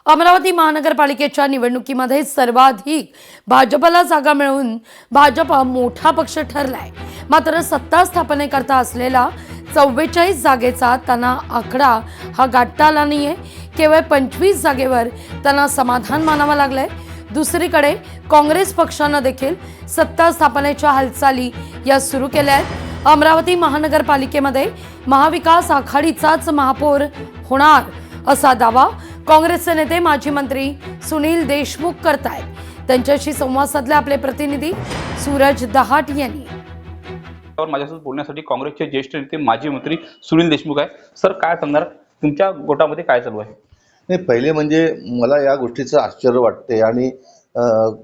अमरावती महानगरपालिकेच्या निवडणुकीमध्ये सर्वाधिक भाजपला जागा मिळून भाजप मोठा पक्ष ठरलाय। मात्र सत्ता स्थापनेकरता असलेला 44 जागेचा त्यांना आकडा हा गाठता आला नाहीये। केवळ 25 जागेवर त्यांना समाधान मानावं लागलंय। दुसरीकडे काँग्रेस पक्षाने देखील सत्ता स्थापनेच्या हालचाली या सुरू केल्या आहेत। अमरावती महानगरपालिकेमध्ये महाविकास आघाडीचाच महापौर होणार असा दावा काँग्रेसचे नेते माजी मंत्री सुनील देशमुख करतायत। त्यांच्याशी संवाद साधले आपले प्रतिनिधी सूरज दहाट यांनी। माझ्यासोबत बोलण्यासाठी काँग्रेसचे ज्येष्ठ नेते माजी मंत्री सुनील देशमुख आहे। सर, काय सांगणार, तुमच्या गोटामध्ये काय चालू आहे? नाही, पहिले म्हणजे मला या गोष्टीचं आश्चर्य वाटते आणि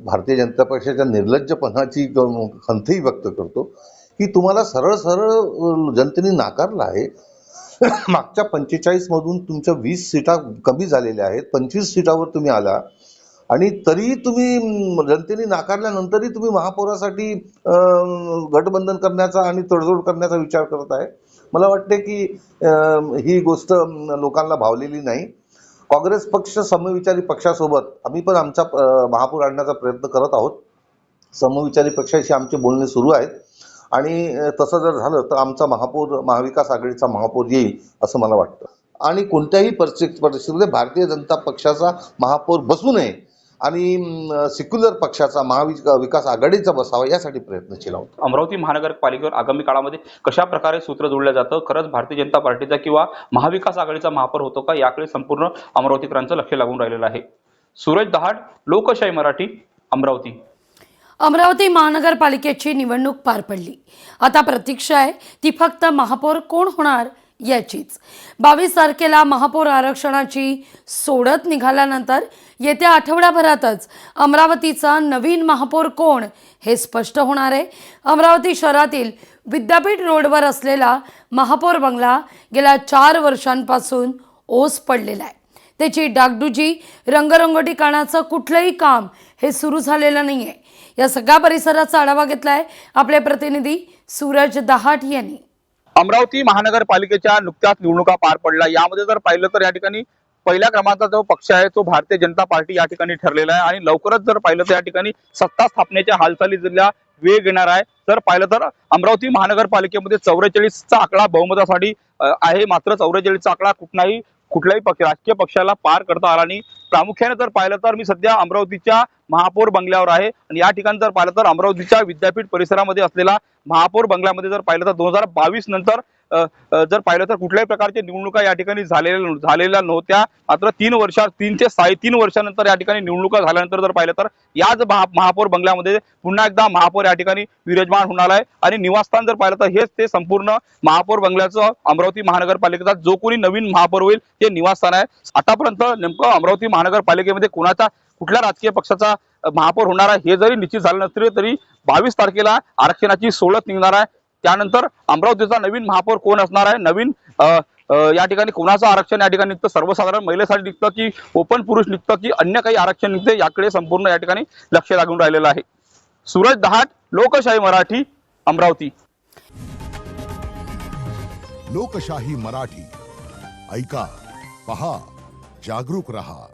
भारतीय जनता पक्षाच्या निर्लज्जपणाची खंतही व्यक्त करतो की तुम्हाला सरळ सरळ जनतेने नाकारलं आहे। मागच्या 45 मधून तुमच्या 20 सीटा कमी झालेल्या आहेत, 25 सीटावर तुम्ही आला आणि तरी तुम्ही जनतेने नाकारल्यानंतरही तुम्ही महापौरासाठी गठबंधन करण्याचा आणि तडजोड करण्याचा विचार करत आहे। मला वाटते की ही गोष्ट लोकांना भावलेली नाही। काँग्रेस पक्ष समविचारी पक्षासोबत आम्ही पण आमचा महापौर आणण्याचा प्रयत्न करत आहोत। समविचारी पक्षाशी आमचे बोलणे सुरू आहेत आणि तसं जर झालं तर आमचा महापौर महाविकास आघाडीचा महापौर येईल असं मला वाटतं। आणि कोणत्याही परिस्थितीमध्ये भारतीय जनता पक्षाचा महापौर बसू नये आणि सेक्युलर पक्षाचा महाविकास आघाडीचा बसावा यासाठी प्रयत्नशील आहोत। अमरावती महानगरपालिकेवर आगामी काळामध्ये कशा प्रकारे सूत्र जोडलं जातं, खरंच भारतीय जनता पार्टीचा किंवा महाविकास आघाडीचा महापौर होतो का, याकडे संपूर्ण अमरावतीकरांचं लक्ष लागून राहिलेलं आहे। सूरज दहाट, लोकशाही मराठी, अमरावती। अमरावती महानगरपालिकेची निवडणूक पार पडली। आता प्रतीक्षा आहे ती फक्त महापौर कोण होणार याचीच। 22 तारखेला महापौर आरक्षणाची सोडत निघाल्यानंतर येत्या आठवड्याभरातच अमरावतीचा नवीन महापौर कोण हे स्पष्ट होणार आहे। अमरावती शहरातील विद्यापीठ रोडवर असलेला महापौर बंगला गेल्या 4 वर्षांपासून ओस पडलेला आहे। त्याची डागडुजी रंगरंगोटी करण्याचं कुठलंही काम हे सुरू झालेलं नाहीये। या सगळ्या परिसराचा आढावा घेतलाय आपले प्रतिनिधी सूरज दहाट यांनी। अमरावती महानगरपालिकेच्या नुकत्याच निवडणुका पार पडल्या। यामध्ये जर पाहिलं तर या ठिकाणी पहिल्या क्रमांकाचा जो पक्ष आहे तो भारतीय जनता पार्टी या ठिकाणी ठरलेला आहे आणि लवकरच जर पाहिलं तर या ठिकाणी सत्ता स्थापनेच्या हालचालीला वेग येणार आहे। तर पाहिलं तर अमरावती महानगरपालिकेमध्ये 44चा आकडा बहुमतासाठी आहे। मात्र 44चा आकडा कुठल्याही राजकीय पक्षाला पार करता आला नाही। प्रामुख्याने जर पाहिलं तर मी सध्या अमरावतीच्या महापौर बंगल्यावर आहे आणि या ठिकाणी जर पाहिलं तर अमरावतीच्या विद्यापीठ परिसरामध्ये असलेला महापौर बंगल्यामध्ये जर पाहिलं तर 2022 नंतर जर पाहिलं तर कुठल्याही प्रकारच्या निवडणुका या ठिकाणी झालेल्या नव्हत्या। मात्र 3 ते 3.5 वर्षानंतर या ठिकाणी निवडणुका झाल्यानंतर जर पाहिलं तर याच महापौर बंगल्यामध्ये पुन्हा एकदा महापौर या ठिकाणी विराजमान होणार आहे आणि निवासस्थान जर पाहिलं तर हेच ते संपूर्ण महापौर बंगल्याचं अमरावती महानगरपालिकेचा जो कोणी नवीन महापौर होईल ते निवासस्थान आहे। आतापर्यंत नेमकं अमरावती महानगरपालिकेमध्ये कुठल्या राजकीय पक्षाचा महापौर होणार आहे हे जरी निश्चित झालं नसले तरी 22 तारखेला आरक्षणाची सोडत निघणार आहे। त्यानंतर अमरावतीचा नवीन महापौर कोण असणार आहे, नवीन या ठिकाणी कोणाचं आरक्षण या ठिकाणी निघतं, सर्वसाधारण महिलेसाठी निघतं की ओपन पुरुष निघतं की अन्य काही आरक्षण निघते, याकडे संपूर्ण या ठिकाणी लक्ष लागून राहिलेलं आहे। सूरज दहाट, लोकशाही मराठी, अमरावती। लोकशाही मराठी, ऐका, पहा, जागरूक रहा।